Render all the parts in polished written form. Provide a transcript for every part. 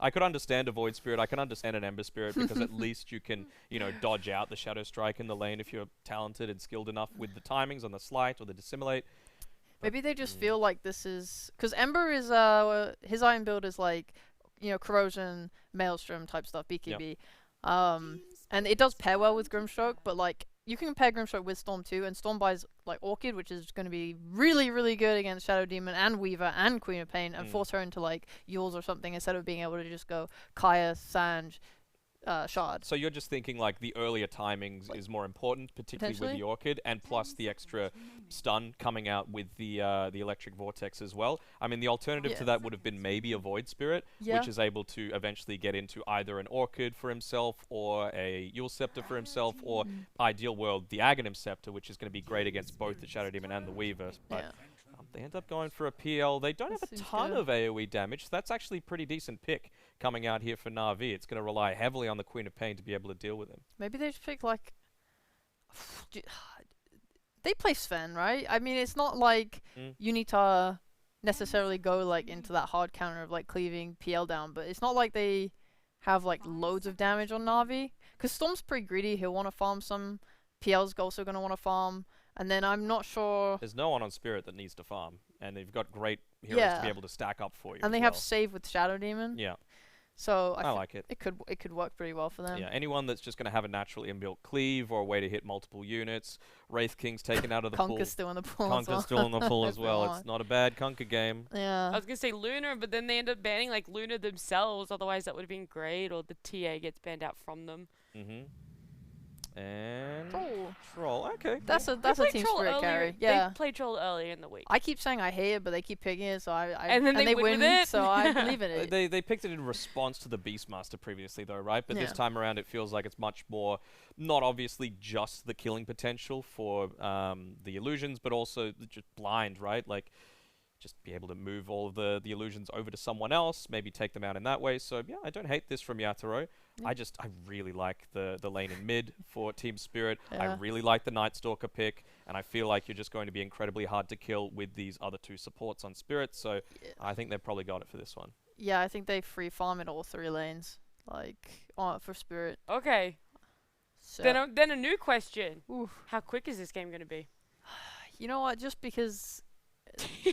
I could understand a Void Spirit. I can understand an Ember Spirit because at least you can, dodge out the Shadow Strike in the lane if you're talented and skilled enough with the timings on the Slight or the Dissimulate. Maybe they just feel like this is because Ember is his iron build is like corrosion, maelstrom type stuff, BKB, and it does pair well with Grimstroke, but like you can pair Grimstroke with Storm too, and Storm buys like Orchid, which is going to be really really good against Shadow Demon and Weaver and Queen of Pain, and force her into like Yules or something instead of being able to just go Kaya, Sanj, Shard. So you're just thinking like the earlier timings is more important, particularly with the Orchid, and plus the extra stun coming out with the Electric Vortex as well. I mean, the alternative to that would have been maybe a Void Spirit, which is able to eventually get into either an Orchid for himself or a Yule Scepter for himself, or ideal world, the Aghanim Scepter, which is going to be great against both the Shadow Demon and the Weaver. But they end up going for a PL. They don't have a ton of AoE damage, so that's actually a pretty decent pick coming out here for NaVi. It's going to rely heavily on the Queen of Pain to be able to deal with him. Maybe they just pick like... They play Sven, right? I mean, it's not like you need to necessarily go like into that hard counter of like cleaving PL down, but it's not like they have like loads of damage on NaVi. Because Storm's pretty greedy. He'll want to farm some. PL's also going to want to farm. And then I'm not sure... There's no one on Spirit that needs to farm. And they've got great heroes to be able to stack up for you. And they have save with Shadow Demon. Yeah. So I like it. It could work pretty well for them. Yeah, anyone that's just going to have a natural inbuilt cleave or a way to hit multiple units. Wraith King's taken out of the pool. Conker's still in the pool Conker's still in the pool as well. It's not a bad Conker game. Yeah. I was going to say Luna, but then they end up banning like Luna themselves. Otherwise that would have been great. Or the TA gets banned out from them. And Troll. Okay. That's a TSpirit carry. Yeah. They played Troll earlier in the week. I keep saying I hate it, but they keep picking it, so and then they win with it. So I believe in it. They picked it in response to the Beastmaster previously, though, right? But this time around, it feels like it's much more not obviously just the killing potential for the illusions, but also just blind, right? Like just be able to move all of the illusions over to someone else, maybe take them out in that way. So yeah, I don't hate this from Yatoro. I really like the lane in mid for TSpirit. I really like the Night Stalker pick, and I feel like you're just going to be incredibly hard to kill with these other two supports on Spirit, so I think they've probably got it for this one. Yeah, I think they free farm in all three lanes, like for Spirit. Okay. So. Then a new question. Oof. How quick is this game going to be? You know what, just because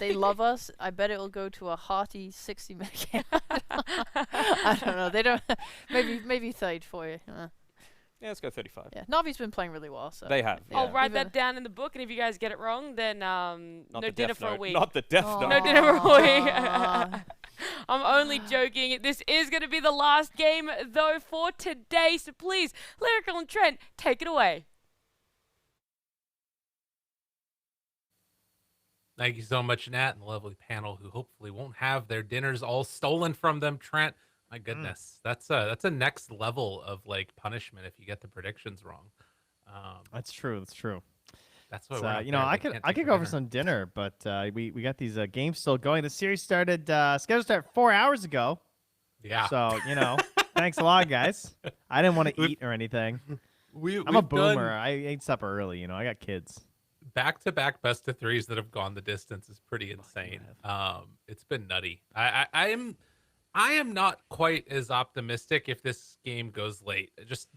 they love us, I bet it'll go to a hearty 60-minute game. I don't know. They don't. Maybe 30 for you. Yeah, let's go 35. Yeah, Navi's been playing really well. So they have. Yeah. I'll write that down in the book, and if you guys get it wrong, then no dinner for a week. Not the Death Note. No dinner for a week. I'm only joking. This is going to be the last game, though, for today. So please, Lyrical and Trent, take it away. Thank you so much, Nat, and the lovely panel who hopefully won't have their dinners all stolen from them. Trent, my goodness, that's a next level of like punishment if you get the predictions wrong. That's true. That's true. That's what I could go for some dinner, but we got these games still going. The series started scheduled to start 4 hours ago. Yeah. So thanks a lot, guys. I didn't want to eat or anything. I'm a boomer. I ate supper early. I got kids. Back-to-back best of threes that have gone the distance is pretty insane. It's been nutty. I am not quite as optimistic if this game goes late. Just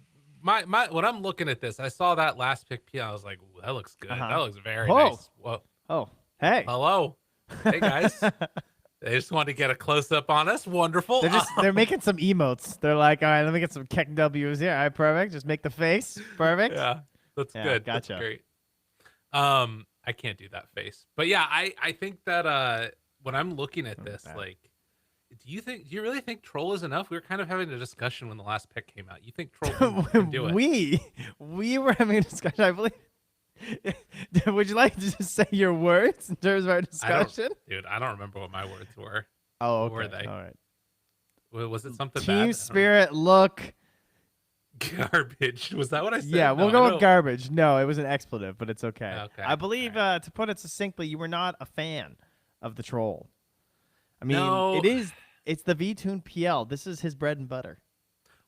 my when I'm looking at this, I saw that last pick P. I was like, ooh, that looks good. That looks very nice. Whoa. Oh, hey. Hello. Hey guys. They just want to get a close up on us. Wonderful. They're making some emotes. They're like, all right, let me get some Keck W's here. All right, perfect. Just make the face. Perfect. Yeah, that's good. Gotcha. That's great. I can't do that face, but yeah, I think that when I'm looking at this, like, do you really think Troll is enough? We were kind of having a discussion when the last pick came out. You think Troll can do it? We were having a discussion, I believe. Would you like to just say your words in terms of our discussion? I don't remember what my words were. Oh, okay. What were they? All right. Was it something bad? TSpirit look garbage. Was that what I said? Yeah, we'll go with garbage. No, it was an expletive, but it's okay. Okay. I believe, to put it succinctly, you were not a fan of the Troll. I mean, it's the V-Tune PL. This is his bread and butter.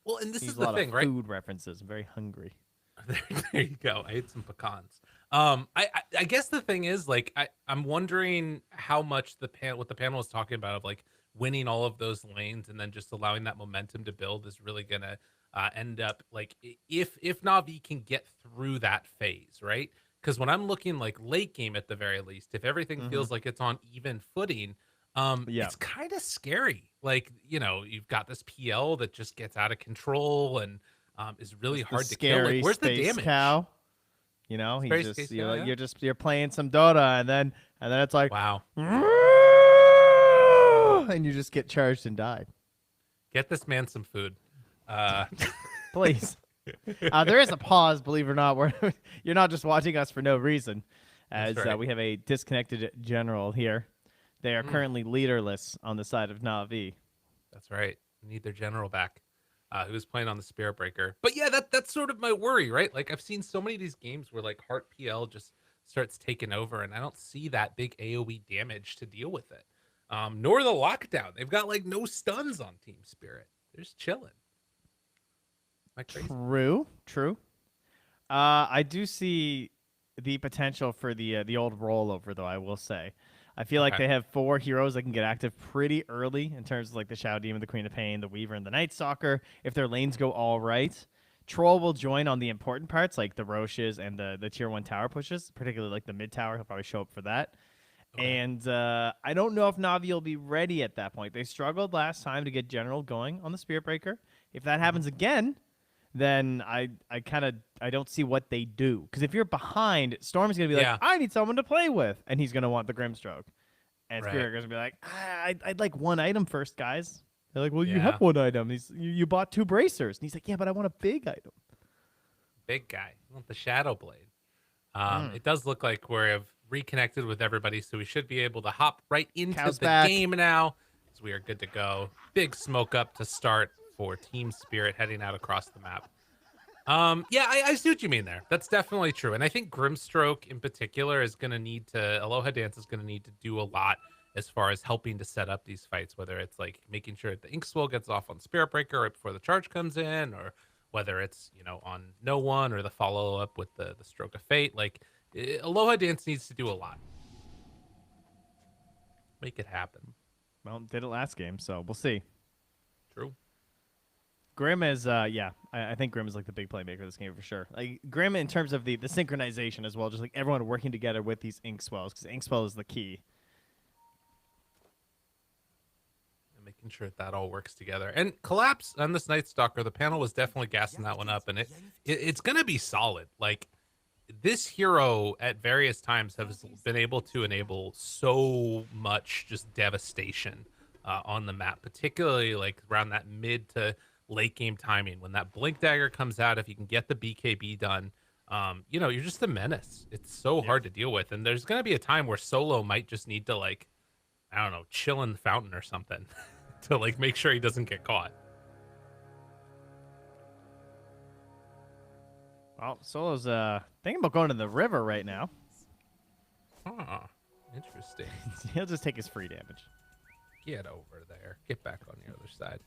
Well, and this He's is the thing, right? Food references. I'm very hungry. There you go. I ate some pecans. I guess the thing is, like, I'm wondering how much what the panel was talking about of like winning all of those lanes and then just allowing that momentum to build is really gonna end up like if Navi can get through that phase, right? Because when I'm looking like late game at the very least, if everything feels like it's on even footing, it's kind of scary. Like, you know, you've got this PL that just gets out of control and is really hard to kill. Like, where's the damage? Cow. You know, he's Space just Cow, you're playing some Dota and then it's like wow. And you just get charged and die. Get this man some food. Please. There is a pause, believe it or not, where you're not just watching us for no reason, as right. we have a disconnected general here. They are currently leaderless on the side of NaVi. That's right. Need their general back, who was playing on the Spirit Breaker. But yeah, that's sort of my worry, right? Like, I've seen so many of these games where like Heart PL just starts taking over, and I don't see that big AoE damage to deal with it. Nor the lockdown. They've got like no stuns on Team Spirit. They're just chilling. True. I do see the potential for the old rollover, though. I will say, I feel like they have 4 heroes that can get active pretty early in terms of like the Shadow Demon, the Queen of Pain, the Weaver, and the Night Stalker. If their lanes go all right, Troll will join on the important parts like the Roches and the tier 1 tower pushes, particularly like the mid tower. He'll probably show up for that. And I don't know if Navi will be ready at that point. They struggled last time to get General going on the Spirit Breaker. If that happens again, then I don't see what they do. Because if you're behind, Storm's going to be like, I need someone to play with. And he's going to want the Grimstroke. And Spirit Breaker's going to be like, I'd like one item first, guys. They're like, well, you have one item. You bought 2 bracers. And he's like, yeah, but I want a big item. Big guy. I want the Shadow Blade. It does look like we've reconnected with everybody, so we should be able to hop right into the game now. So we are good to go. Big smoke up to start for Team Spirit heading out across the map. I see what you mean there. That's definitely true. And I think Grimstroke in particular is going to need to, Aloha Dance is going to need to do a lot as far as helping to set up these fights, whether it's like making sure the Ink Swell gets off on Spirit Breaker right before the charge comes in, or whether it's, you know, on No One or the follow up with the Stroke of Fate. Like, Aloha Dance needs to do a lot. Make it happen. Well, did it last game, so we'll see. True. Grim is, I think Grim is like the big playmaker of this game for sure. Like Grim in terms of the synchronization as well, just like everyone working together with these Ink Swells, because Ink Swell is the key. And making sure that all works together. And Collapse on this Night Stalker, the panel was definitely gassing that one up, and it's going to be solid. Like, this hero at various times has been able to enable so much just devastation on the map, particularly like around that mid to late game timing. When that Blink Dagger comes out, if you can get the BKB done, you know, you're just a menace. It's so hard to deal with. And there's going to be a time where Solo might just need to, like, I don't know, chill in the fountain or something to like make sure he doesn't get caught. Well, Solo's thinking about going to the river right now. Huh. Interesting. He'll just take his free damage. Get over there. Get back on the other side.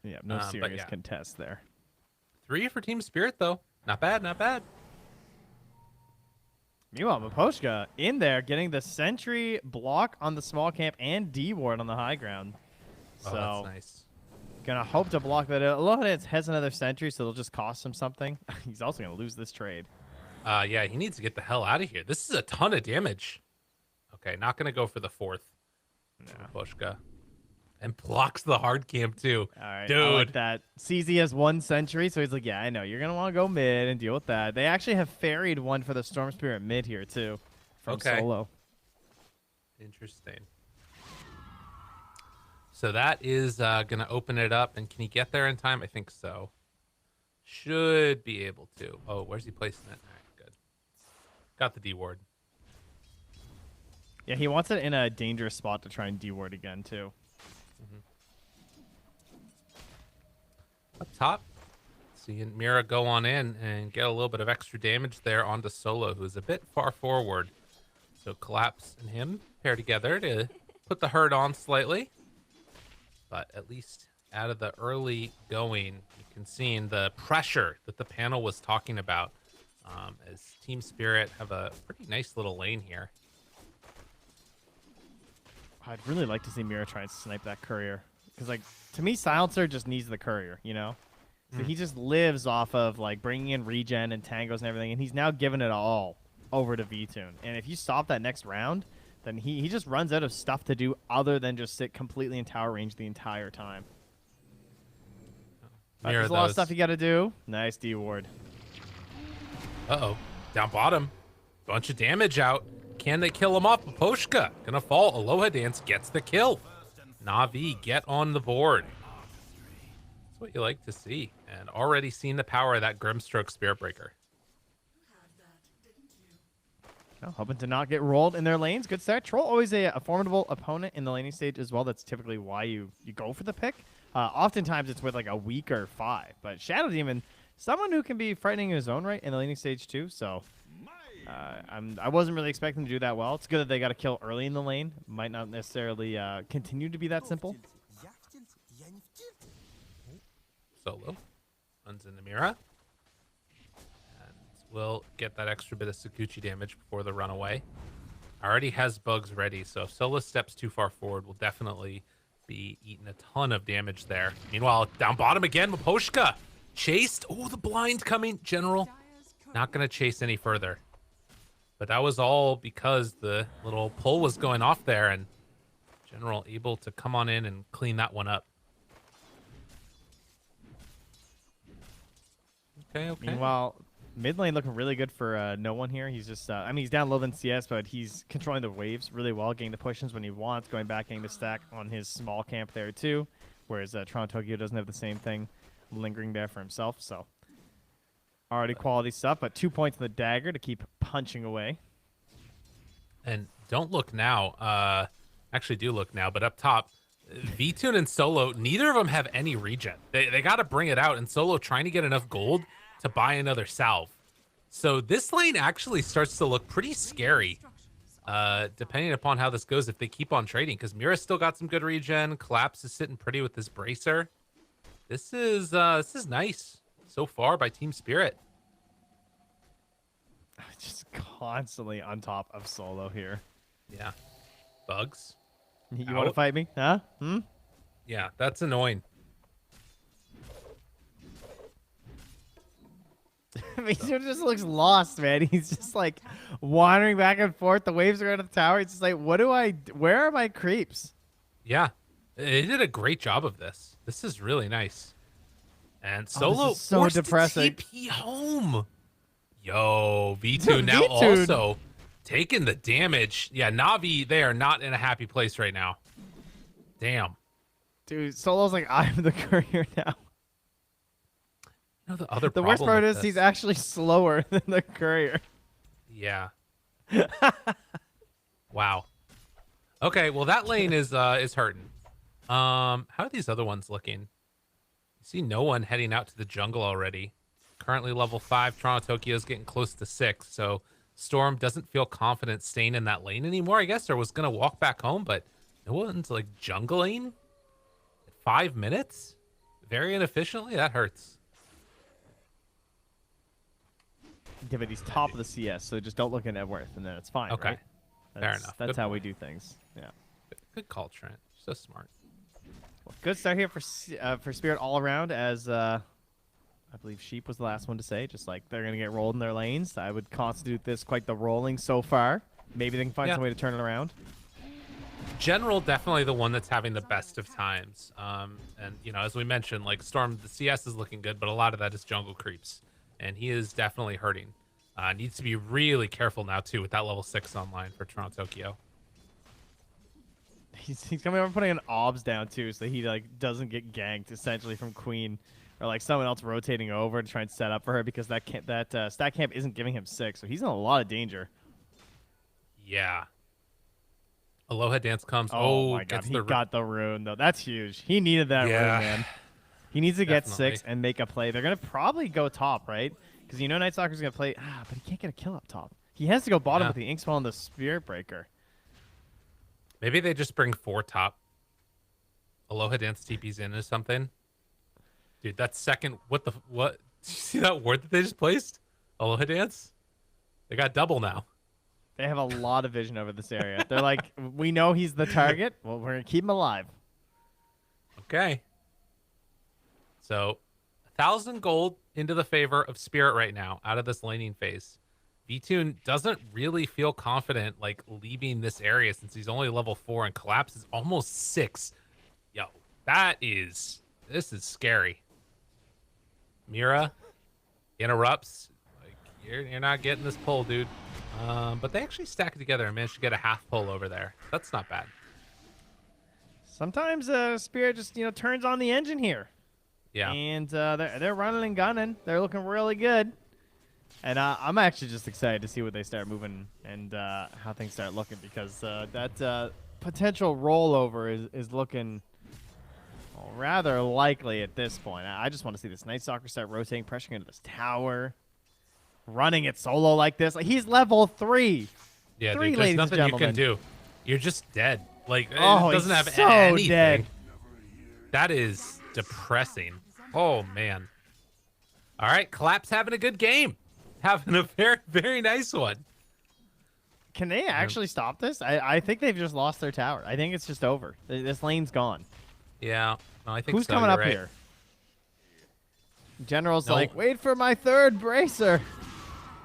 Yeah, no serious contest there. 3 for Team Spirit, though. Not bad, not bad. Meanwhile, Miposhka in there getting the sentry block on the small camp and D-ward on the high ground. So, that's nice. Gonna hope to block that. Aloha Dance has another sentry, so it'll just cost him something. He's also gonna lose this trade. Yeah, he needs to get the hell out of here. This is a ton of damage. Okay, not gonna go for the 4th. Miposhka. And blocks the hard camp too. All right, dude. I like that. CZ has 1 sentry, so he's like, yeah, I know. You're going to want to go mid and deal with that. They actually have ferried one for the Storm Spirit mid here, too, from Solo. Interesting. So that is going to open it up. And can he get there in time? I think so. Should be able to. Oh, where's he placing it? All right, good. Got the D-ward. Yeah, he wants it in a dangerous spot to try and D-ward again, too. Up top, seeing Mira go on in and get a little bit of extra damage there onto Solo, who's a bit far forward. So Collapse and him pair together to put the hurt on slightly. But at least out of the early going, you can see in the pressure that the panel was talking about as Team Spirit have a pretty nice little lane here. I'd really like to see Mira try and snipe that courier. Because, like, to me, Silencer just needs the courier, you know? So he just lives off of, like, bringing in regen and tangos and everything, and he's now giving it all over to VTune. And if you stop that next round, then he just runs out of stuff to do other than just sit completely in tower range the entire time. But there's a lot of stuff you got to do. Nice D-ward. Uh-oh. Down bottom. Bunch of damage out. Can they kill him off? Poshka gonna fall. Aloha Dance gets the kill. NaVi get on the board. That's what you like to see. And already seen the power of that Grimstroke Spirit Breaker. Oh, hoping to not get rolled in their lanes. Good start. Troll always a formidable opponent in the laning stage as well. That's typically why you go for the pick. Oftentimes it's with like a weaker 5. But Shadow Demon, someone who can be frightening in his own right in the laning stage too. So I wasn't really expecting to do that well. It's good that they got a kill early in the lane. Might not necessarily continue to be that simple. Solo runs into Mira. And will get that extra bit of Sakuchi damage before the runaway. Already has bugs ready, so if Solo steps too far forward, will definitely be eating a ton of damage there. Meanwhile, down bottom again, Maposhka chased. Oh, the blind coming. General not going to chase any further. But that was all because the little pull was going off there, and General able to come on in and clean that one up. Okay. Meanwhile, mid lane looking really good for no one here. He's just, I mean, he's down low than CS, but he's controlling the waves really well, getting the pushes when he wants, going back, getting the stack on his small camp there too. Whereas Toronto Tokyo doesn't have the same thing lingering there for himself. So already quality stuff, but 2 points in the dagger to keep punching away. And don't look now. Actually do look now, but up top, VTune and Solo, neither of them have any regen. They got to bring it out, and Solo trying to get enough gold to buy another salve. So this lane actually starts to look pretty scary, depending upon how this goes if they keep on trading, because Mira's still got some good regen. Collapse is sitting pretty with this bracer. This is nice so far by TeamSpirit. Just constantly on top of Solo here. Yeah. Bugs. You want to fight me? Huh? Yeah, that's annoying. He just looks lost, man. He's just like wandering back and forth. The waves are out of the tower. He's just like, where are my creeps? Yeah, they did a great job of this. This is really nice. And Solo this is so forced depressing. to TP home. Yo, V2 now also taking the damage. Yeah, NaVi, they are not in a happy place right now. Damn. Dude, Solo's like, I'm the courier now. You know, the worst part is he's actually slower than the courier. Yeah. Wow. Okay, well that lane is hurting. How are these other ones looking? You see no one heading out to the jungle already. Currently level 5. Toronto Tokyo is getting close to 6, so Storm doesn't feel confident staying in that lane anymore. I guess I was gonna walk back home, but no one's like jungling. 5 minutes? Very inefficiently? That hurts. Yeah, but he's top of the CS, so just don't look at net worth, and then it's fine. Okay. Right? Fair enough. That's Good how point. we do things. Yeah. Good call, Trent. So smart. Well, good start here for Spirit all around, as I believe Sheep was the last one to say, just like they're going to get rolled in their lanes. I would constitute this quite the rolling so far. Maybe they can find some way to turn it around. General, definitely the one that's having the best of times. And, you know, as we mentioned, like Storm, the CS is looking good, but a lot of that is jungle creeps. And he is definitely hurting. Needs to be really careful now, too, with that level 6 online for Toronto Tokyo. He's coming over putting an obs down, too, so he like doesn't get ganked, essentially, from Queen. Or like someone else rotating over to try and set up for her, because that stack camp isn't giving him 6, so he's in a lot of danger. Yeah. Aloha Dance comes. Oh my god, he got the rune, though. That's huge. He needed that rune, man. He needs to get 6 and make a play. They're going to probably go top, right? Because you know Night Stalker's going to play. But he can't get a kill up top. He has to go bottom with the Inkswell and the Spirit Breaker. Maybe they just bring 4 top. Aloha Dance TP's in or something. Dude, that second. What? Did you see that ward that they just placed? Aloha Dance? They got double now. They have a lot of vision over this area. They're like, we know he's the target. Well, we're going to keep him alive. Okay. So, 1,000 gold into the favor of Spirit right now out of this laning phase. Vtune doesn't really feel confident like leaving this area since he's only level 4 and Collapse is almost 6. Yo, this is scary. Mira interrupts. Like, you're not getting this pull, dude. But they actually stack it together and managed to get a half pull over there. That's not bad. Sometimes Spirit just turns on the engine here. Yeah. And they're running and gunning. They're looking really good. And I'm actually just excited to see what they start moving and how things start looking because that potential rollover is looking rather likely at this point. I just want to see this Night Stalker start rotating, pressuring into this tower, running it solo like this. Like, he's level 3. Yeah, Three, dude, there's ladies and nothing you can gentlemen. do. You're just dead. Like, it Oh, doesn't he's have so anything. dead. That is depressing. Oh, man. All right, Collapse having a good game. Having a very, very nice one. Can they actually stop this? I think they've just lost their tower. I think it's just over. This lane's gone. Yeah, no, I think Who's so, coming you're up right. here? General's No. like, wait for my 3rd bracer.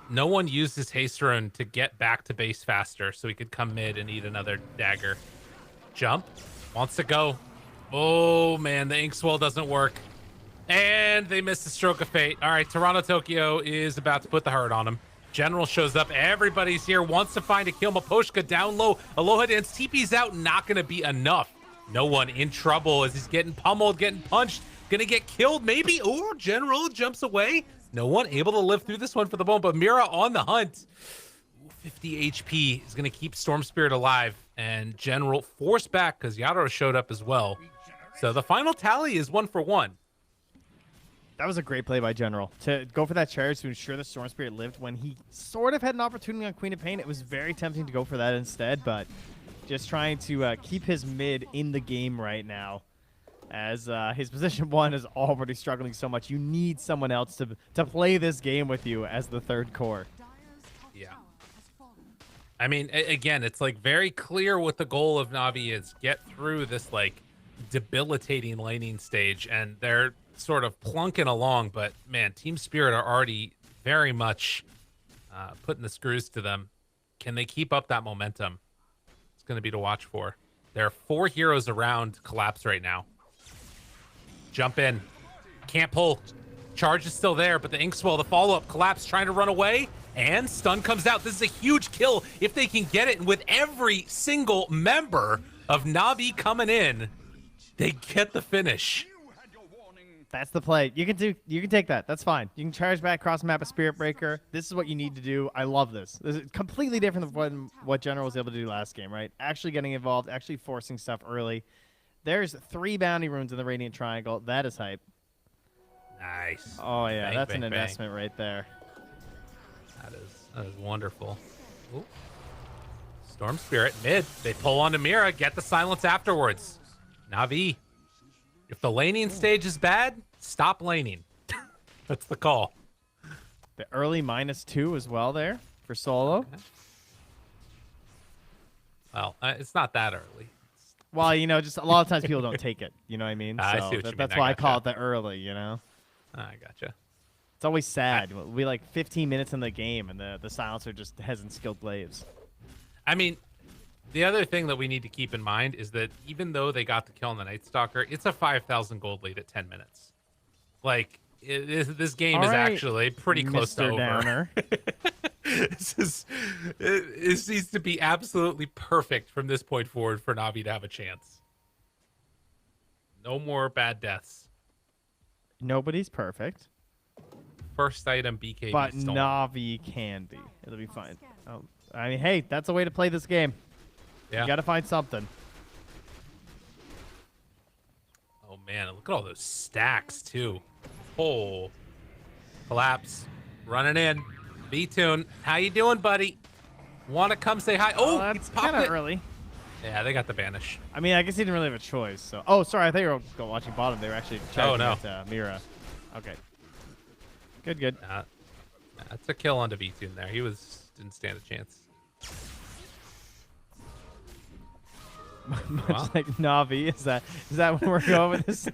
No one used his haste rune to get back to base faster so he could come mid and eat another dagger. Jump. Wants to go. Oh, man, the Inkswell doesn't work. And they missed the stroke of fate. All right, Toronto Tokyo is about to put the hurt on him. General shows up. Everybody's here. Wants to find a kill. Maposhka down low. Aloha dance. TP's out. Not going to be enough. No one in trouble as he's getting pummeled, getting punched. Going to get killed maybe. Oh, General jumps away. No one able to live through this one for the moment. But Mira on the hunt. 50 HP is going to keep Storm Spirit alive. And General forced back because Yadoro showed up as well. So the final tally is 1-for-1. That was a great play by General to go for that charge to ensure the Storm Spirit lived when he sort of had an opportunity on Queen of Pain. It was very tempting to go for that instead, but just trying to keep his mid in the game right now as his position 1 is already struggling so much. You need someone else to play this game with you as the 3rd core. Yeah. I mean, again, it's like very clear what the goal of NaVi is. Get through this like debilitating laning stage, and they're sort of plunking along, but man, Team Spirit are already very much putting the screws to them. Can they keep up that momentum? It's going to be to watch for. There are 4 heroes around Collapse right now. Jump in. Can't pull. Charge is still there, but the Inkswell, the follow-up, Collapse trying to run away, and stun comes out. This is a huge kill if they can get it, and with every single member of NaVi coming in, they get the finish. That's the play. You can take that. That's fine. You can charge back across the map a Spirit Breaker. This is what you need to do. I love this. This is completely different than what General was able to do last game, right? Actually getting involved, actually forcing stuff early. There's 3 bounty runes in the Radiant Triangle. That is hype. Nice. Oh yeah, Bang, that's bang, an bang. investment right there. That is wonderful. Ooh. Storm Spirit mid. They pull onto Mira. Get the silence afterwards. NaVi. If the laning stage is bad, stop laning. That's the call. The early -2 as well there for solo. Okay. Well, it's not that early. Well, just a lot of times people don't take it. You know what I mean? I So see what you mean. that's I why I gotcha. call it the early. I gotcha. It's always sad. We'll be like 15 minutes in the game, and the silencer just hasn't skilled glaives. I mean, the other thing that we need to keep in mind is that even though they got the kill on the Night Stalker, it's a 5,000 gold lead at 10 minutes. Like, this game All is right, actually pretty close to Mr. over. Downer. This needs to be absolutely perfect from this point forward for NaVi to have a chance. No more bad deaths. Nobody's perfect, First item BKB but stolen. NaVi can be. It'll be fine. Oh, I mean, hey, that's a way to play this game. Yeah. You got to find something. Oh man, look at all those stacks too. Oh, Collapse, running in. B-Tune, how you doing, buddy? Want to come say hi? Oh, that's he popped kind of it. early. Yeah, they got the banish. I mean, I guess he didn't really have a choice. So, oh, sorry, I thought you were watching bottom. They were actually charging no. at Mira. Okay. Good. That's a kill onto V-Tune there. He didn't stand a chance. Much like Navi. Is that where we're going with this?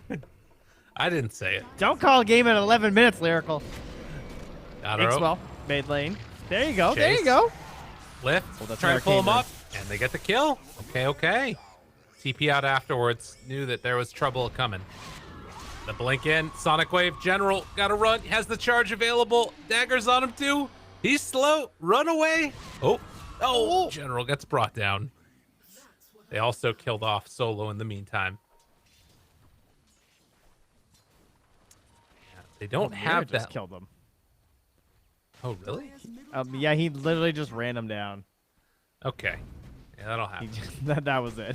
I didn't say it. Don't call a game in 11 minutes, Lyrical. Natus. Well, mid lane. There you go. Chase. There you go. Lift. Well, Try to pull him up, and they get the kill. Okay. TP out afterwards. Knew that there was trouble coming. The blink in. Sonic Wave. General. Got to run. Has the charge available. Daggers on him, too. He's slow. Run away. Oh. General gets brought down. They also killed off Solo in the meantime. Yeah, they don't have that. Just killed him. Oh, really? Yeah, he literally just ran him down. Okay. Yeah, that'll happen. That was it.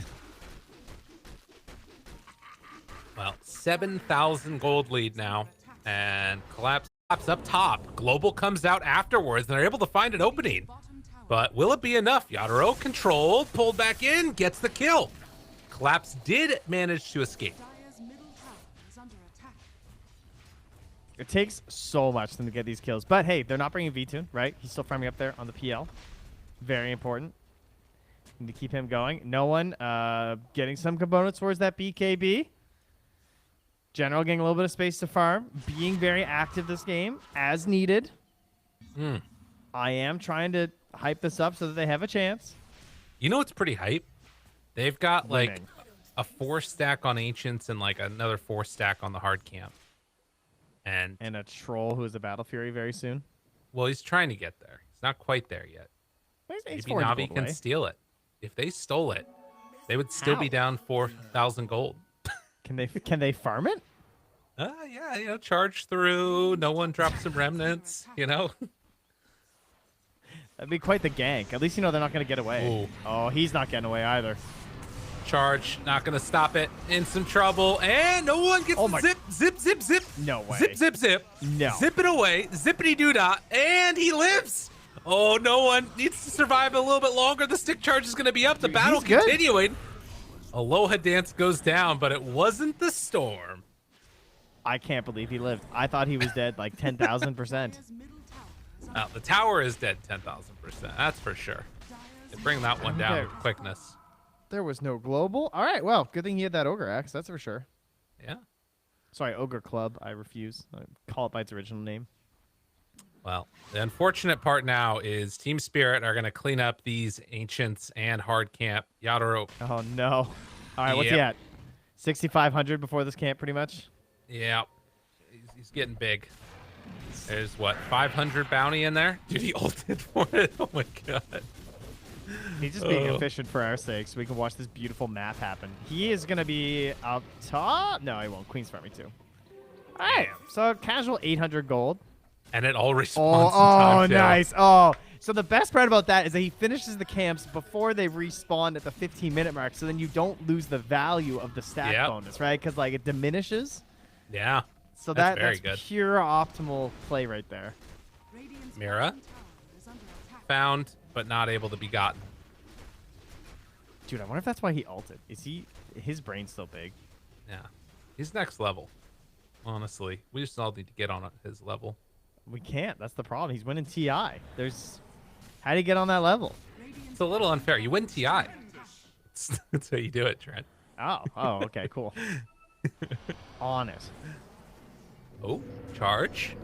Well, 7,000 gold lead now. And Collapse up top. Global comes out afterwards, and they're able to find an opening. But will it be enough? Yatoro controlled, pulled back in, gets the kill. Collapse did manage to escape. It takes so much for them to get these kills. But hey, they're not bringing V-Tune, right? He's still farming up there on the PL. Very important. Need to keep him going. No one getting some components towards that BKB. General getting a little bit of space to farm. Being very active this game as needed. I am trying to hype this up so that they have a chance. You know what's pretty hype? They've got Winning. like a 4-stack on Ancients and like another 4-stack on the hard camp. And a troll who is a Battle Fury very soon. well, he's trying to get there. He's not quite there yet. He's Maybe 400 Navi gold can away. steal it. If they stole it, they would still be How? down 4,000 gold. Can they farm it? Yeah, you know, charge through. No one drops some remnants, you know. That'd be quite the gank. At least you know they're not going to get away. Ooh. Oh, he's not getting away either. Charge, not gonna stop it. In some trouble, and no one gets the zip, zip, zip, zip. No way. Zip, zip, zip. No. Zip it away, zippity doo dah, and he lives. Oh, no one needs to survive a little bit longer. The stick charge is gonna be up. The battle he's good. continuing. Aloha Dance goes down, but it wasn't the storm. I can't believe he lived. I thought he was dead like 10,000%. The tower is dead 10,000%. That's for sure. They bring that one down Okay. with quickness. There was no global. All right, well, good thing he had that Ogre Axe. That's for sure. Yeah. Sorry, Ogre Club. I refuse. I call it by its original name. Well, the unfortunate part now is TSpirit are going to clean up these Ancients and hard camp. Yatoro. Oh, no. All right, what's he at? 6,500 before this camp, pretty much? Yeah. He's getting big. There's, what, 500 bounty in there? Dude, he ulted for it. Oh, my God. He's just being efficient for our sake so we can watch this beautiful map happen. He is going to be up top. No, he won't. Queen's farming too. All right. So casual 800 gold. And it all respawns Oh, in time, too. nice. Oh, so the best part about that is that he finishes the camps before they respawn at the 15-minute mark, so then you don't lose the value of the stat bonus, right? Because like it diminishes. Yeah. So that's very that's good. Pure optimal play right there. Mira. Found, but not able to be gotten. Dude, I wonder if that's why he ulted. Is his brain's still big? Yeah. He's next level. Honestly. We just all need to get on his level. We can't. That's the problem. He's winning TI. How do you get on that level? It's a little unfair. You win TI. That's how you do it, Trent. Oh, okay, cool. On it. Oh, charge.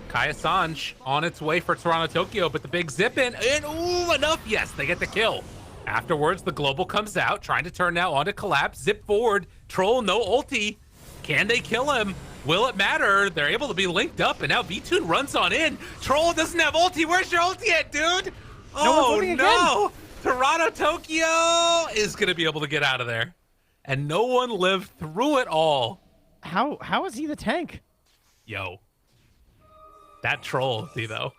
Kaya Sanj on its way for Toronto, Tokyo, but the big zip in, and ooh, enough. Yes, they get the kill. Afterwards, the global comes out, trying to turn now onto Collapse. Zip forward. Troll, no ulti. Can they kill him? Will it matter? They're able to be linked up, and now V-Tune runs on in. Troll doesn't have ulti. Where's your ulti at, dude? Oh, no. Toronto, Tokyo is going to be able to get out of there. And no one lived through it all. How is he the tank? Yo. That troll ulti, though.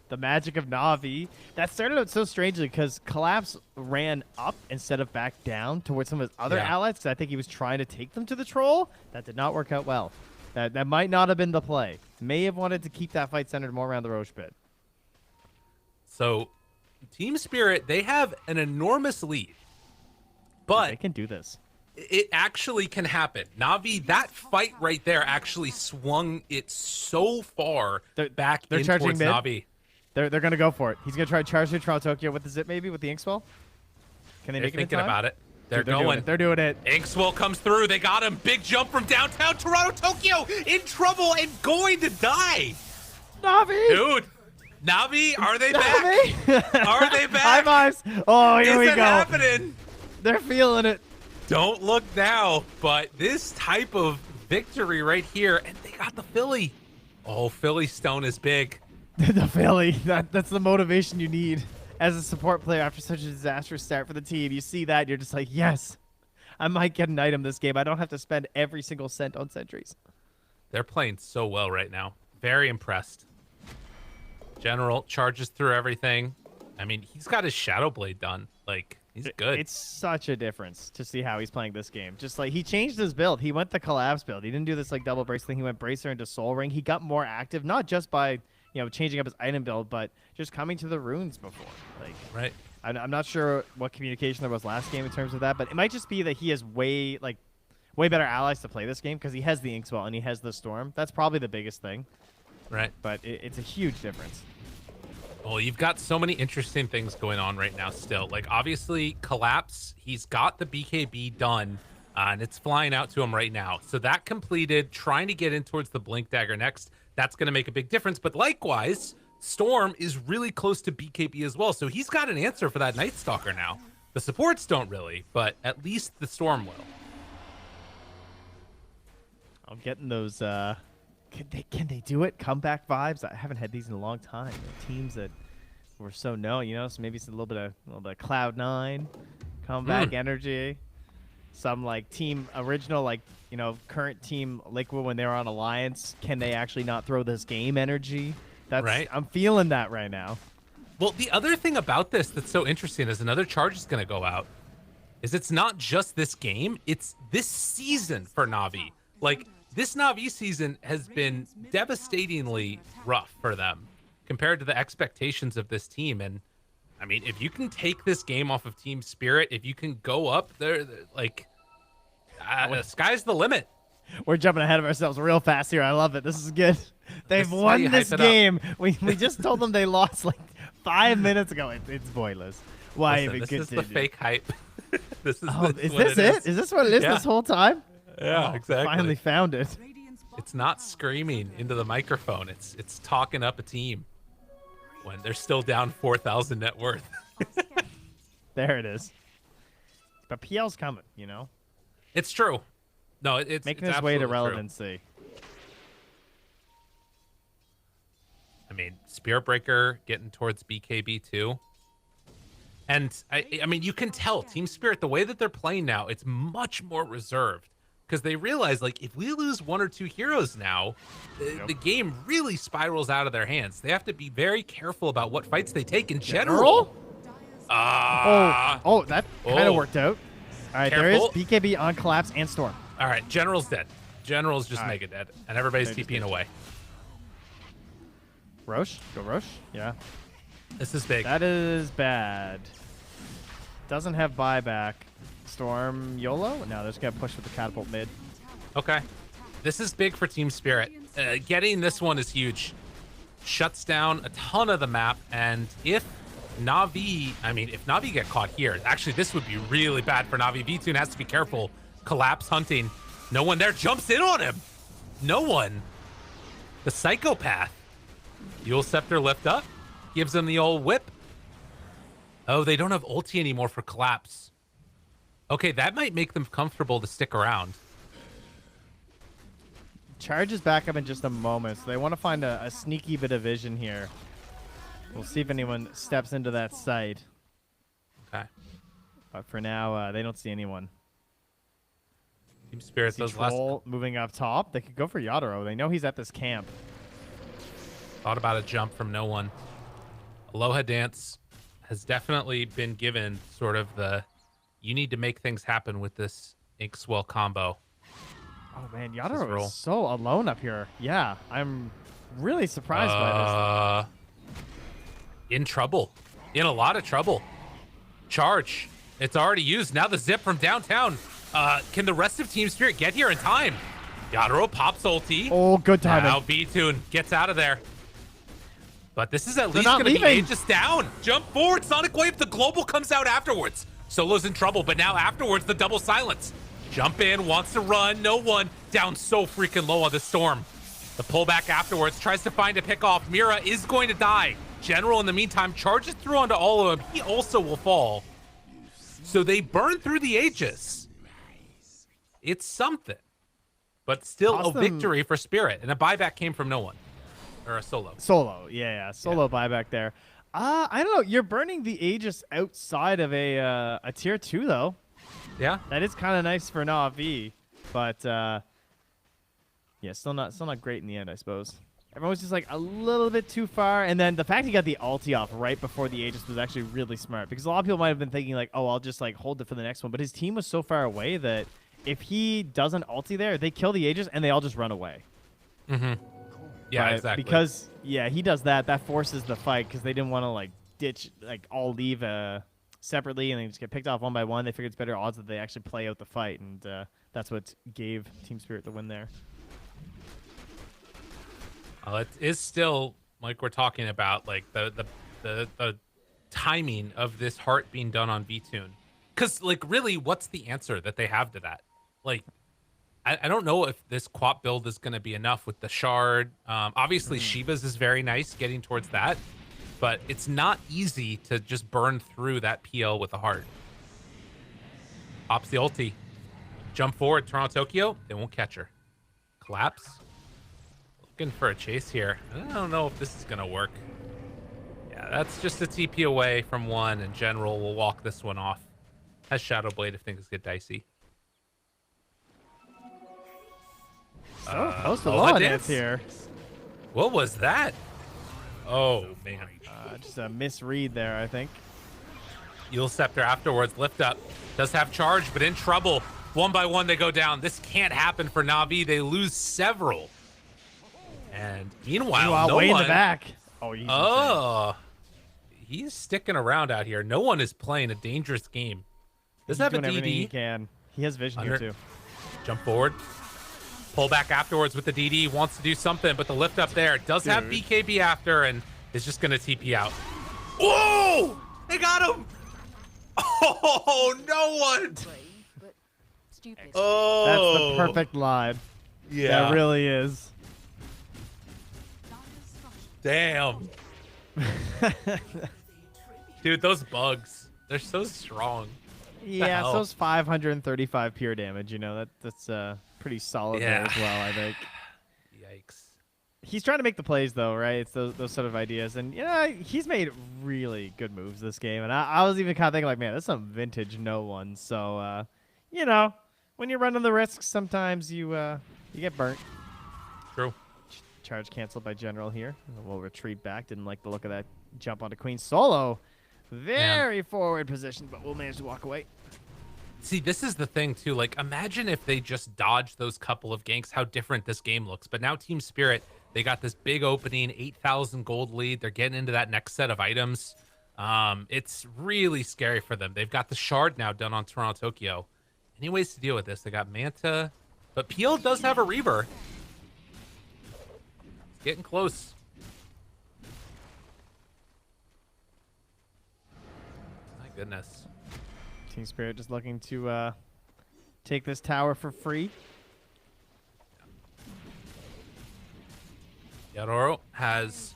The magic of Navi. That started out so strangely because Collapse ran up instead of back down towards some of his other allies because I think he was trying to take them to the troll. That did not work out well. That might not have been the play. May have wanted to keep that fight centered more around the Roche pit. So, TSpirit, they have an enormous lead. But they can do this. It actually can happen. Navi, that fight right there actually swung it so far back in towards mid? Navi. They're gonna go for it. He's gonna try to charge through Toronto Tokyo with the zip, maybe with the Inkswell. Can they They're make it in thinking time? about it. They're Dude, going. They're doing it. Inkswell comes through. They got him. Big jump from downtown Toronto Tokyo. In trouble and going to die. NaVi! Dude, NaVi, are they back? NaVi! Are they back? High fives. Oh, here we Is it go. happening? They're feeling it. Don't look now, but this type of victory right here, and they got the Philly. Oh, Philly Stone is big. The Philly. That's the motivation you need as a support player after such a disastrous start for the team. You see that, you're just like, yes, I might get an item this game. I don't have to spend every single cent on sentries. They're playing so well right now. Very impressed. General charges through everything. I mean, he's got his Shadow Blade done. Like, he's good. It's such a difference to see how he's playing this game. Just like he changed his build. He went the collapse build. He didn't do this like double brace thing. He went bracer into Soul Ring. He got more active, not just by changing up his item build, but just coming to the runes before. Like, right. I'm not sure what communication there was last game in terms of that, but it might just be that he has way better allies to play this game because he has the Inkswell and he has the Storm. That's probably the biggest thing. Right. But it's a huge difference. Well, you've got so many interesting things going on right now still. Like, obviously, Collapse, he's got the BKB done, and it's flying out to him right now. So that completed, trying to get in towards the Blink Dagger next. That's going to make a big difference. But likewise, Storm is really close to BKB as well. So he's got an answer for that Night Stalker now. The supports don't really, but at least the Storm will. I'm getting those... Can they do it? Comeback vibes? I haven't had these in a long time. Teams that were so known, so maybe it's a little bit of Cloud9, comeback energy. Some like team original, current team Liquid when they were on Alliance. Can they actually not throw this game energy? That's right. I'm feeling that right now. Well, the other thing about this that's so interesting is another charge is going to go out. Is it's not just this game, it's this season for NaVi. Like, this NaVi season has been devastatingly rough for them compared to the expectations of this team. And, I mean, if you can take this game off of TSpirit, if you can go up there, like, the sky's the limit. We're jumping ahead of ourselves real fast here. I love it. This is good. They've won this game. We just told them they lost like 5 minutes ago. It's pointless. Why even continue? This is the fake hype. Is this it? Is this what it is this whole time? Yeah, exactly. Finally found it. It's not screaming into the microphone. It's talking up a team when they're still down 4,000 net worth. There it is. But PL's coming, It's true. No, it's making its its way to true. relevancy. I mean, Spirit Breaker getting towards BKB too. And I mean, you can tell TSpirit, the way that they're playing now, it's much more reserved. Because they realize, like, if we lose one or two heroes now, the game really spirals out of their hands. They have to be very careful about what fights they take in general. That kind of worked out. All right, Careful. there is BKB on Collapse and Storm. All right, General's dead. General's just mega dead. And everybody's TPing away. Roche? Go Roche? Yeah. This is big. That is bad. Doesn't have buyback. Storm YOLO? No, they're just going to push with the catapult mid. Okay. This is big for TSpirit. Getting this one is huge. Shuts down a ton of the map. And if NaVi get caught here, actually, this would be really bad for NaVi. V-Tune has to be careful. Collapse hunting. No one there jumps in on him. No one. The psychopath. Dual Scepter lift up. Gives him the old whip. Oh, they don't have ulti anymore for Collapse. Okay, that might make them comfortable to stick around. Charge is back up in just a moment, so they want to find a sneaky bit of vision here. We'll see if anyone steps into that site. Okay. But for now, they don't see anyone. TSpirit does last. Moving up top. They could go for Yadoro. They know he's at this camp. Thought about a jump from no one. Aloha Dance has definitely been given sort of the, you need to make things happen with this Inkswell combo. Oh man, Yadoro is so alone up here. Yeah, I'm really surprised by this. In trouble. In a lot of trouble. Charge. It's already used. Now the zip from downtown. Can the rest of TSpirit get here in time? Yadoro pops ulti. Oh, good timing. Now B-Tune gets out of there. But this is at least going to be Aegis down. Jump forward, Sonic Wave. The global comes out afterwards. Solo's in trouble, but now afterwards, the double silence. Jump in, wants to run, no one. Down so freaking low on the Storm. The pullback afterwards, tries to find a pick off. Mira is going to die. General, in the meantime, charges through onto all of them. He also will fall. So they burn through the Aegis. It's something. But still a victory for Spirit. And a buyback came from no one. Or a Solo. Solo, yeah. Solo buyback there. I don't know. You're burning the Aegis outside of a tier 2, though. Yeah. That is kind of nice for NaVi. But, yeah, still not great in the end, I suppose. Everyone was just like a little bit too far. And then the fact he got the ulti off right before the Aegis was actually really smart. Because a lot of people might have been thinking like, oh, I'll just like hold it for the next one. But his team was so far away that if he doesn't ulti there, they kill the Aegis and they all just run away. Mm-hmm. Yeah, exactly. Because, yeah, he does that. That forces the fight because they didn't want to like ditch, like all leave separately and they just get picked off one by one. They figured it's better odds that they actually play out the fight. And that's what gave TeamSpirit the win there. It is still, like we're talking about, like the timing of this heart being done on VTune. Because, like, really, what's the answer that they have to that? Like, I don't know if this Quap build is going to be enough with the shard. Obviously, Shiva's is very nice getting towards that. But it's not easy to just burn through that PL with a heart. Pops the ulti. Jump forward, Toronto, Tokyo. They won't catch her. Collapse. Looking for a chase here. I don't know if this is going to work. Yeah, that's just a TP away from one, and General will walk this one off. Has Shadow Blade if things get dicey. So close to law dance here. What was that? Oh, man. Just a misread there, I think. Eul Scepter afterwards. Lift up. Does have charge, but in trouble. One by one, they go down. This can't happen for NaVi. They lose several. And meanwhile no way one... in the back. He's sticking around out here. No one is playing a dangerous game. Does have a DD. He can. He has vision here too. Jump forward. Pull back afterwards with the DD. Wants to do something, but the lift up there does have BKB after and is just going to TP out. Whoa! They got him! Oh, no one! Oh! That's the perfect line. Yeah. That really is. Damn. Dude, those bugs. They're so strong. Yeah, so those 535 pure damage, you know, that's pretty solid there as well, I think. Yikes. He's trying to make the plays, though, right? It's those sort of ideas. And, you know, he's made really good moves this game. And I was even kind of thinking, like, man, that's some vintage no one. So, you know, when you're running the risks, sometimes you get burnt. True. Charge canceled by General here. We'll retreat back. Didn't like the look of that jump onto Queen. Solo, very forward position, but we'll manage to walk away. See, this is the thing, too. Like, imagine if they just dodged those couple of ganks, how different this game looks. But now TeamSpirit, they got this big opening, 8,000 gold lead. They're getting into that next set of items. It's really scary for them. They've got the shard now done on Toronto, Tokyo. Any ways to deal with this? They got Manta, but PL does have a Reaver. It's getting close. My goodness. TeamSpirit just looking to take this tower for free. Yaroro has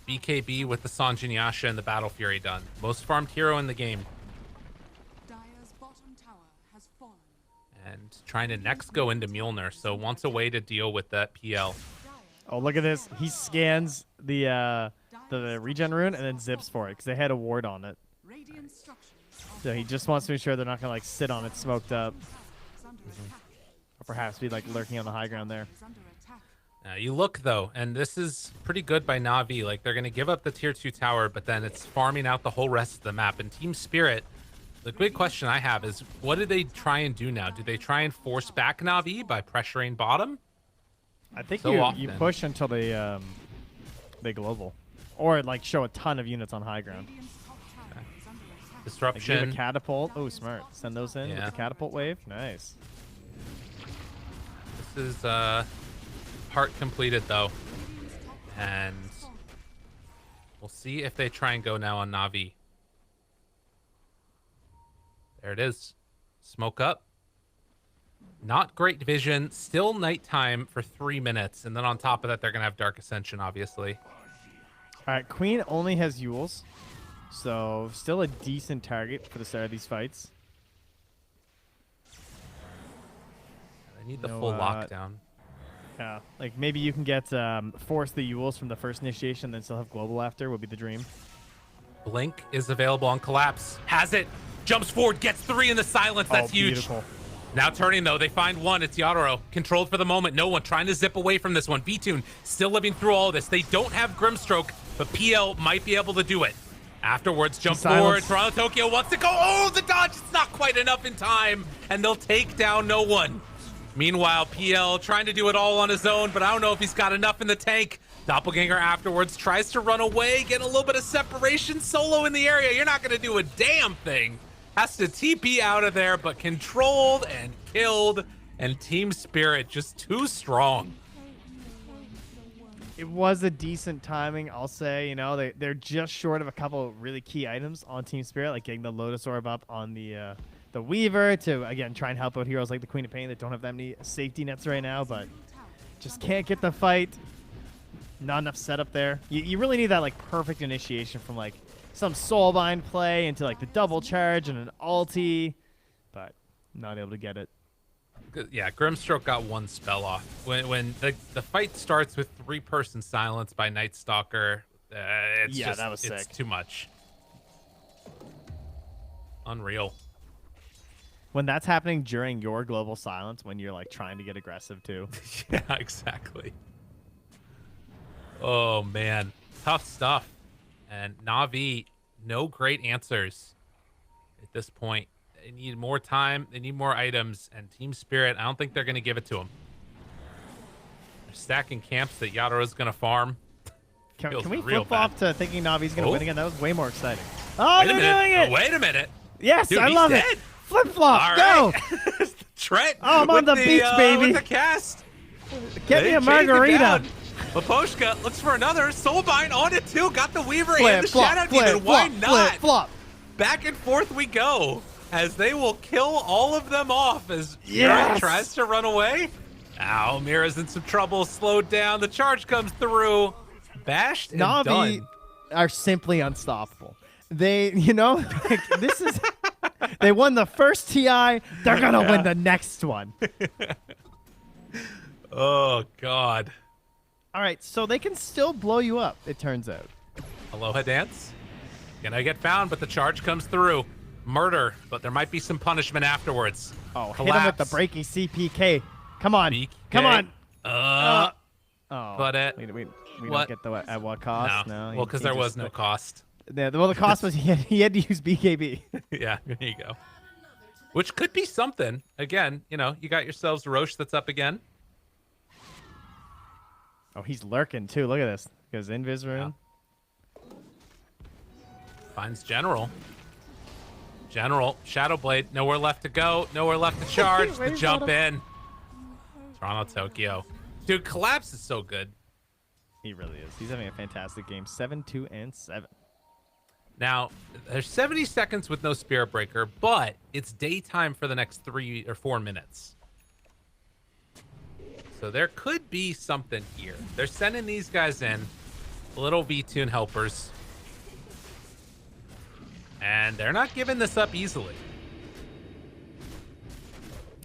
BKB with the Sanjin Yasha and the Battle Fury done. Most farmed hero in the game. And trying to next go into Mjolnir, so wants a way to deal with that PL. Oh, look at this. He scans the regen rune and then zips for it because they had a ward on it. So he just wants to ensure they're not going to like sit on it smoked up. Or perhaps be like lurking on the high ground there. You look, though, and this is pretty good by NaVi. Like, they're going to give up the tier 2 tower, but then it's farming out the whole rest of the map. And TeamSpirit, the big question I have is, what do they try and do now? Do they try and force back NaVi by pressuring bottom? I think you push until they global. Or, like, show a ton of units on high ground. Okay. Disruption. Like, give a catapult. Oh, smart. Send those in with the catapult wave. Nice. This is, part completed, though. And We'll see if they try and go now on NaVi. There it is. Smoke up. Not great vision. Still nighttime for 3 minutes. And then on top of that, they're going to have Dark Ascension, obviously. All right, Queen only has Yules. So still a decent target for the start of these fights. They need the full lockdown. Yeah, like maybe you can get force the Yules from the first initiation, then still have global after would be the dream. Blink is available on Collapse. Has it. Jumps forward, gets 3 in the silence. That's huge. Beautiful. Now turning, though. They find 1. It's Yatoro. Controlled for the moment. No one trying to zip away from this one. V-Tune still living through all of this. They don't have Grimstroke, but PL might be able to do it. Afterwards, jump forward. Toronto Tokyo wants to go. Oh, the dodge. It's not quite enough in time. And they'll take down no one. Meanwhile, PL trying to do it all on his own, but I don't know if he's got enough in the tank. Doppelganger afterwards tries to run away, getting a little bit of separation. Solo in the area. You're not going to do a damn thing. Has to TP out of there, but controlled and killed. And TSpirit just too strong. It was a decent timing, I'll say. You know, they're just short of a couple really key items on TSpirit, like getting the Lotus Orb up on the Weaver to, again, try and help out heroes like the Queen of Pain that don't have that many safety nets right now, but just can't get the fight. Not enough setup there. You really need that, like, perfect initiation from, like, some Soulbind play into, like, the double charge and an ulti, but not able to get it. Yeah, Grimstroke got 1 spell off. When the fight starts with 3-person silence by Night Stalker, that was sick. It's too much. Unreal. When that's happening during your global silence, when you're like trying to get aggressive too. Yeah, exactly. Oh man, tough stuff. And NaVi, no great answers at this point. They need more time. They need more items. And TSpirit, I don't think they're going to give it to them. They're stacking camps that Yatoro's going to farm. Can we flip-flop to thinking NaVi's going to win again? That was way more exciting. Oh, wait they're doing it! Wait a minute. Yes, dude, I love dead. it. Flip-flop, All go! Right. Trent. Oh, I'm on the beach, baby. With the cast. Get me a margarita. Laposhka looks for another. Soulbind on it too. Got the Weaver Flip, and the flop, Shadow flip, Demon. Why flop, not? Flip, flop. Back and forth we go as they will kill all of them off as Yes! Mira tries to run away. Ow, Mira's in some trouble. Slowed down. The charge comes through. Bashed and NaVi done. are simply unstoppable. They, you know, like, this is. They won the first TI. They're gonna win the next one. Oh God. All right, so they can still blow you up. It turns out. Aloha dance. Gonna get found, but the charge comes through. Murder, but there might be some punishment afterwards. Oh, Collapse. hit him with the breaking CPK. Come on, BK. come on. Oh, But it. we What? don't get the at what cost? No. Well, because there was no cost. Yeah, well, the cost was he had to use BKB. Yeah, there you go. Which could be something. Again, you know, you got yourselves Roche that's up again. Oh, he's lurking too. Look at this. Goes Invis room. Yeah. Finds General. General, Shadowblade, nowhere left to go, nowhere left to charge. The jump in. Toronto, Tokyo. Dude, Collapse is so good. He really is. He's having a fantastic game. 7-2 and 7. Now, there's 70 seconds with no Spirit Breaker, but it's daytime for the next 3 or 4 minutes. So there could be something here. They're sending these guys in, little V-Tune helpers. And they're not giving this up easily.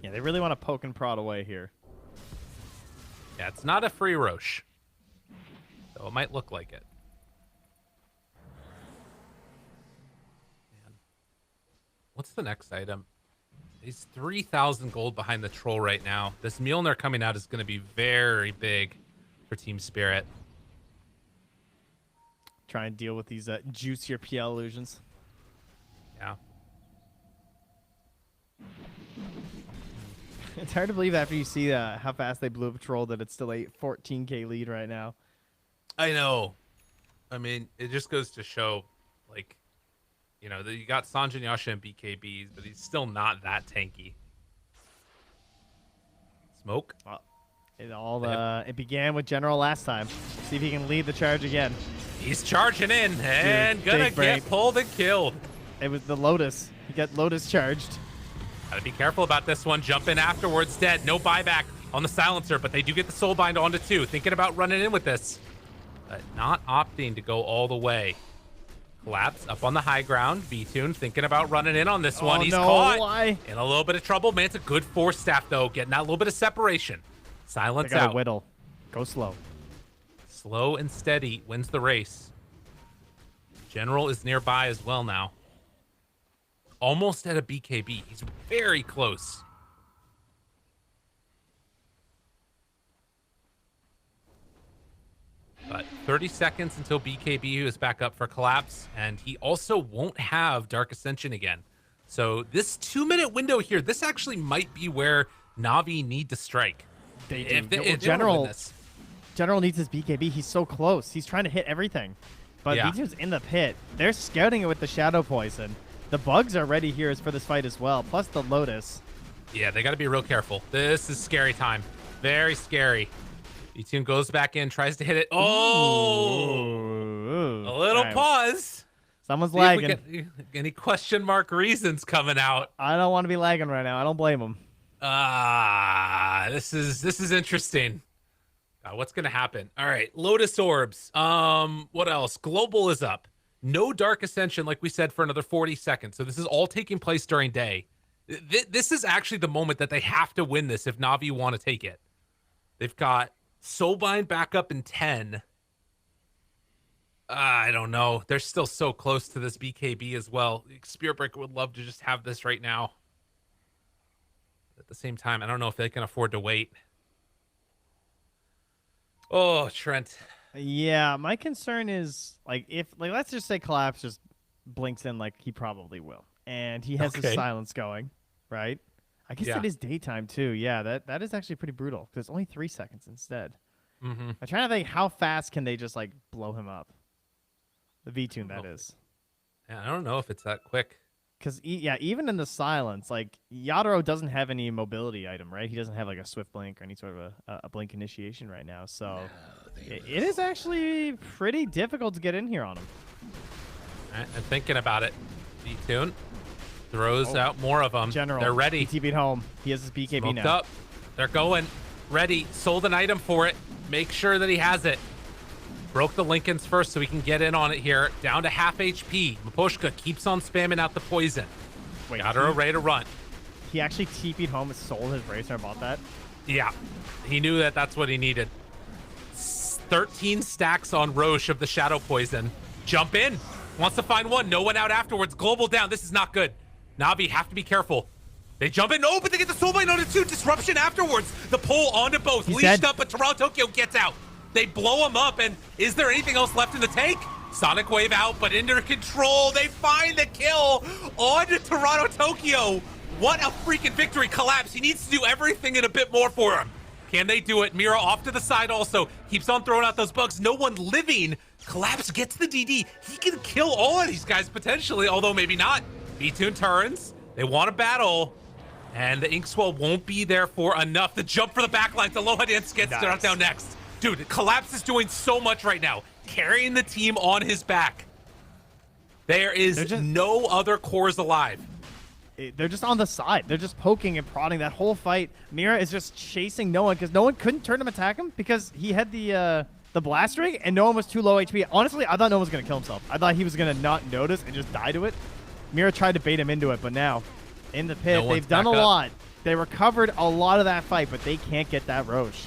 Yeah, they really want to poke and prod away here. Yeah, it's not a free Roche. So it might look like it. Man. What's the next item? He's 3,000 gold behind the troll right now. This Mjolnir coming out is going to be very big for TSpirit. Try and deal with these juicier PL illusions. Yeah. It's hard to believe after you see how fast they blew up Troll that it's still a 14k lead right now. I know. I mean, it just goes to show, like, you know, that you got Sanjin Yasha and BKBs, but he's still not that tanky. Smoke. Well, it began with General last time. See if he can lead the charge again. He's charging in and gonna get pulled and killed. It was the Lotus. He got Lotus charged. Gotta be careful about this one. Jump in afterwards, dead. No buyback on the silencer, but they do get the soul bind onto 2. Thinking about running in with this, but not opting to go all the way. Collapse up on the high ground. V-Tune thinking about running in on this one. He's caught. Why? In a little bit of trouble. Man, it's a good force staff, though. Getting that little bit of separation. Silence out. Whittle. Go slow. Slow and steady wins the race. General is nearby as well now. Almost at a BKB. He's very close. But 30 seconds until BKB is back up for Collapse, and he also won't have Dark Ascension again. So this 2-minute window here, this actually might be where NaVi need to strike. If General needs his BKB. He's so close. He's trying to hit everything. But V2's in the pit. They're scouting it with the Shadow Poison. The bugs are ready here for this fight as well, plus the Lotus. Yeah, they got to be real careful. This is scary time. Very scary. V-Tune goes back in, tries to hit it. Oh! Ooh. A little pause. Someone's lagging. Any question mark reasons coming out? I don't want to be lagging right now. I don't blame him. This is interesting. What's gonna happen? All right, Lotus Orbs. What else? Global is up. No Dark Ascension, like we said, for another 40 seconds. So this is all taking place during day. This is actually the moment that they have to win this if NaVi want to take it. They've got Soulbind back up in 10. I don't know. They're still so close to this BKB as well. Spirit Breaker would love to just have this right now. At the same time, I don't know if they can afford to wait. Oh, Trent. Yeah, my concern is, let's just say Collapse just blinks in like he probably will. And he has his silence going, right? I guess it is daytime too. Yeah, that is actually pretty brutal because it's only 3 seconds instead. I'm trying to think how fast can they just like blow him up. The V-Tune, that is. Yeah, I don't know if it's that quick. Because even in the silence, like Yadoro doesn't have any mobility item, right? He doesn't have like a swift blink or any sort of a blink initiation right now. So it is actually pretty difficult to get in here on him. All right, I'm thinking about it. V-Tune throws out more of them. General, they're ready. He TP'd home. He has his BKB Smoked now. Up. They're going. Ready. Sold an item for it. Make sure that he has it. Broke the Lincolns first so we can get in on it here. Down to half HP. Maposhka keeps on spamming out the poison. Got her ready to run. He actually TP'd home and sold his racer and bought that? Yeah. He knew that that's what he needed. 13 stacks on Roche of the Shadow Poison. Jump in. Wants to find one. No one out afterwards. Global down. This is not good. NaVi have to be careful. They jump in. No, but they get the soulbind onto 2. Disruption afterwards. The pull onto both. He's Leashed dead. up, but Toronto Tokyo gets out. They blow him up, and is there anything else left in the tank? Sonic Wave out, but under control. They find the kill onto Toronto Tokyo. What a freaking victory. Collapse. He needs to do everything and a bit more for him. Can they do it? Mira off to the side also. Keeps on throwing out those bugs. No one living. Collapse gets the DD. He can kill all of these guys potentially, although maybe not. V-Tune turns. They want a battle. And the Inkswell won't be there for enough. The jump for the backline. Aloha Dance gets down next. Dude, Collapse is doing so much right now. Carrying the team on his back. There is no other cores alive. They're just on the side. They're just poking and prodding that whole fight. Mira is just chasing no one because no one couldn't turn him attack him because he had the blast ring and no one was too low HP. Honestly, I thought no one was going to kill himself. I thought he was going to not notice and just die to it. Mira tried to bait him into it, but now in the pit, they've done a lot. They recovered a lot of that fight, but they can't get that Roche.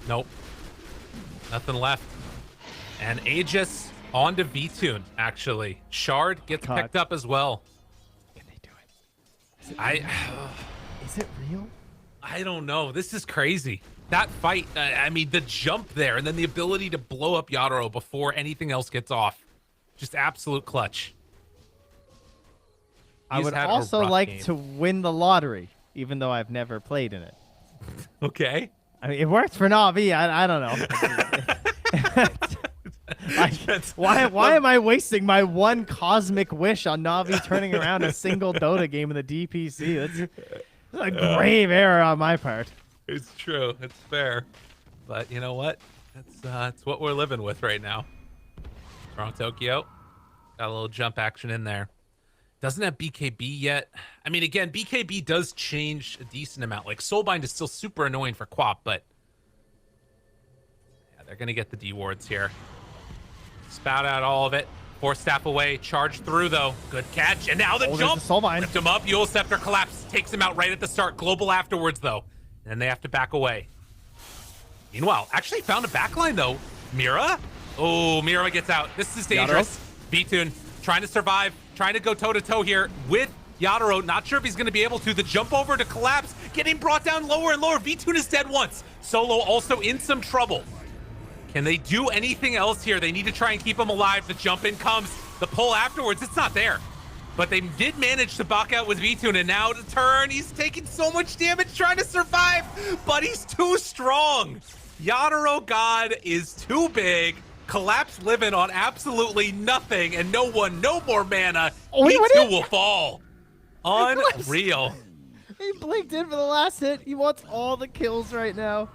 Nope. Nothing left. And Aegis onto V-Tune, actually. Shard gets picked up as well. Can they do it? Is it real? I don't know. This is crazy. That fight, I mean, the jump there and then the ability to blow up Yadoro before anything else gets off. Just absolute clutch. I would also like to win the lottery, even though I've never played in it. Okay. I mean, it works for NaVi. I don't know. Why am I wasting my one cosmic wish on NaVi turning around a single Dota game in the DPC? That's a grave error on my part. It's true. It's fair. But you know what? That's what we're living with right now. Strong Tokyo. Got a little jump action in there. Doesn't have BKB yet. I mean, again, BKB does change a decent amount. Like, Soulbind is still super annoying for Quap, but yeah, they're going to get the D wards here. Spout out all of it. Force staff away. Charge through, though. Good catch. And now the jump. The Soulbind. Lift him up. Eul Scepter collapse. Takes him out right at the start. Global afterwards, though. And they have to back away. Meanwhile, actually found a backline, though. Mira? Oh, Mira gets out. This is dangerous. V-Tune trying to survive. Trying to go toe-to-toe here with Yatoro. Not sure if he's going to be able to. The jump over to collapse. Getting brought down lower and lower. V-Tune is dead once. Solo also in some trouble. Can they do anything else here? They need to try and keep him alive. The jump in comes. The pull afterwards, it's not there. But they did manage to buck out with V-Tune, and now to turn. He's taking so much damage trying to survive, but he's too strong. Yatoro God is too big. Collapse living on absolutely nothing, and no more mana. He too will fall. Unreal. He blinked in for the last hit. He wants all the kills right now.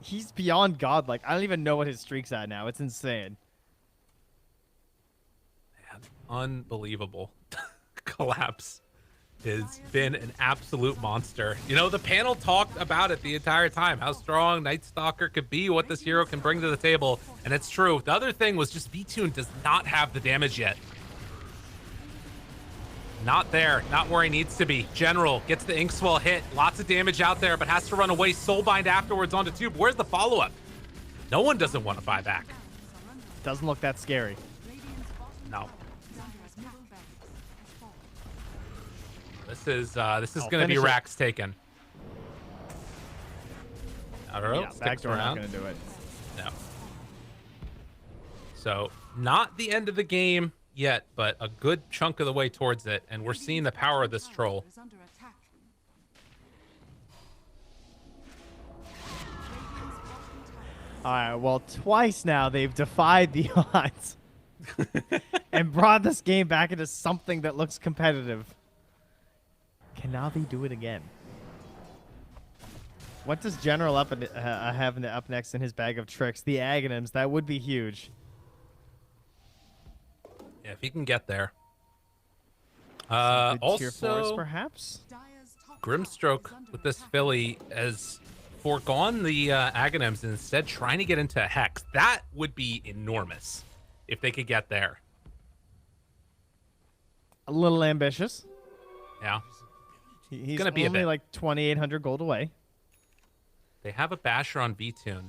He's beyond godlike. I don't even know what his streak's at now. It's insane. Man, unbelievable. Collapse has been an absolute monster. You know, the panel talked about it the entire time, how strong Night Stalker could be, what this hero can bring to the table, and it's true. The other thing was just V-Tune does not have the damage yet. Not there, not where he needs to be. General gets the Inkswell hit, lots of damage out there, but has to run away. Soulbind afterwards onto Tube. Where's the follow-up? No one doesn't want to buy back. Doesn't look that scary. No. This is going to be Rax taken. Yeah, backdoor not going to do it. No. So, not the end of the game yet, but a good chunk of the way towards it, and we're seeing the power of this troll. All right, well, twice now they've defied the odds and brought this game back into something that looks competitive. Can NaVi do it again? What does General have up next in his bag of tricks? The Aghanims, that would be huge. Yeah, if he can get there. Tier 4s, perhaps? Grimstroke with this Philly has foregone the Aghanims and instead trying to get into a Hex. That would be enormous if they could get there. A little ambitious. Yeah. He's gonna be only like 2,800 gold away. They have a Basher on V-Tune.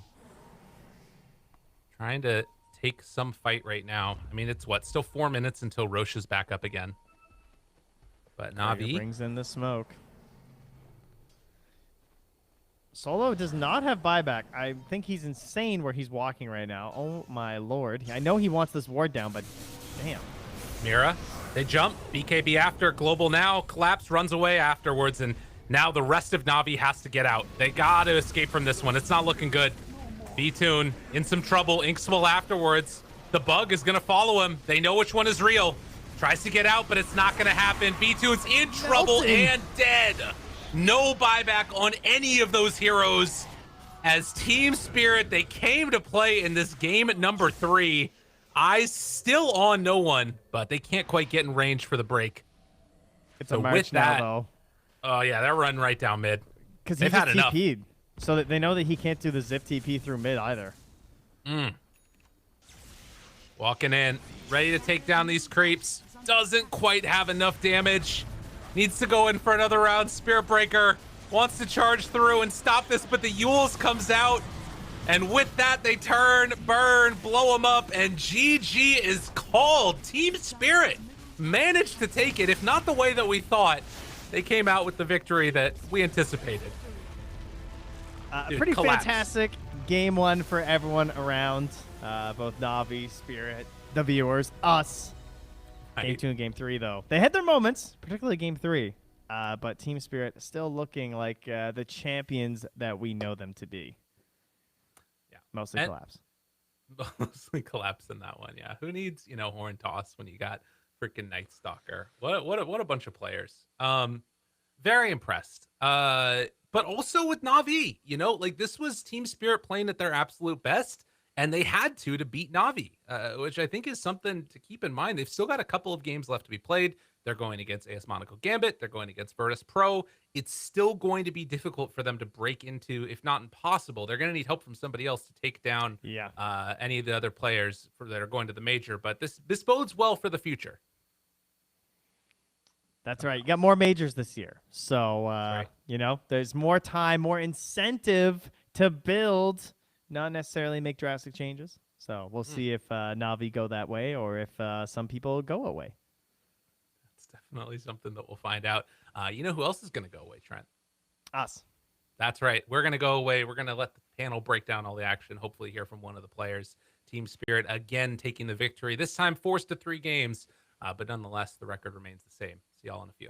Trying to take some fight right now. I mean, it's what? Still 4 minutes until Roche is back up again. But NaVi brings in the smoke. Solo does not have buyback. I think he's insane where he's walking right now. Oh my lord. I know he wants this ward down, but damn. Mira, they jump. BKB after. Global now. Collapse runs away afterwards, and now the rest of NaVi has to get out. They gotta escape from this one. It's not looking good. V-Tune in some trouble. Inkswell afterwards. The bug is gonna follow him. They know which one is real. Tries to get out, but it's not gonna happen. V-Tune's in trouble and dead. No buyback on any of those heroes. As TSpirit, they came to play in this game at number 3. Eyes still on no one, but they can't quite get in range for the break. It's a march now, though. Oh, yeah, they're running right down mid. Because he's had enough. TP'd, so that they know that he can't do the zip TP through mid either. Walking in, ready to take down these creeps. Doesn't quite have enough damage. Needs to go in for another round. Spirit Breaker wants to charge through and stop this, but the Euls comes out. And with that, they turn, burn, blow them up, and GG is called. TSpirit managed to take it, if not the way that we thought. They came out with the victory that we anticipated. Pretty fantastic game one for everyone around, both NaVi, Spirit, the viewers, us. Game 2 and Game 3, though. They had their moments, particularly Game 3. But TSpirit still looking like the champions that we know them to be. Yeah, mostly Collapse. Mostly Collapse in that one, yeah. Who needs, Horn Toss when you got freaking Night Stalker? What a bunch of players. Very impressed. But also with NaVi, like this was TSpirit playing at their absolute best. And they had to beat NaVi, which I think is something to keep in mind. They've still got a couple of games left to be played. They're going against AS Monaco Gambit. They're going against Virtus Pro. It's still going to be difficult for them to break into, if not impossible. They're going to need help from somebody else to take down any of the other players that are going to the major. But this bodes well for the future. That's right. You got more majors this year. So, you know, there's more time, more incentive to build, not necessarily make drastic changes. So we'll see if NaVi go that way or if some people go away. That's definitely something that we'll find out. You know who else is going to go away, Trent? Us. That's right. We're going to go away. We're going to let the panel break down all the action, hopefully hear from one of the players. TSpirit again taking the victory, this time forced to 3 games. But nonetheless, the record remains the same. See y'all in a few.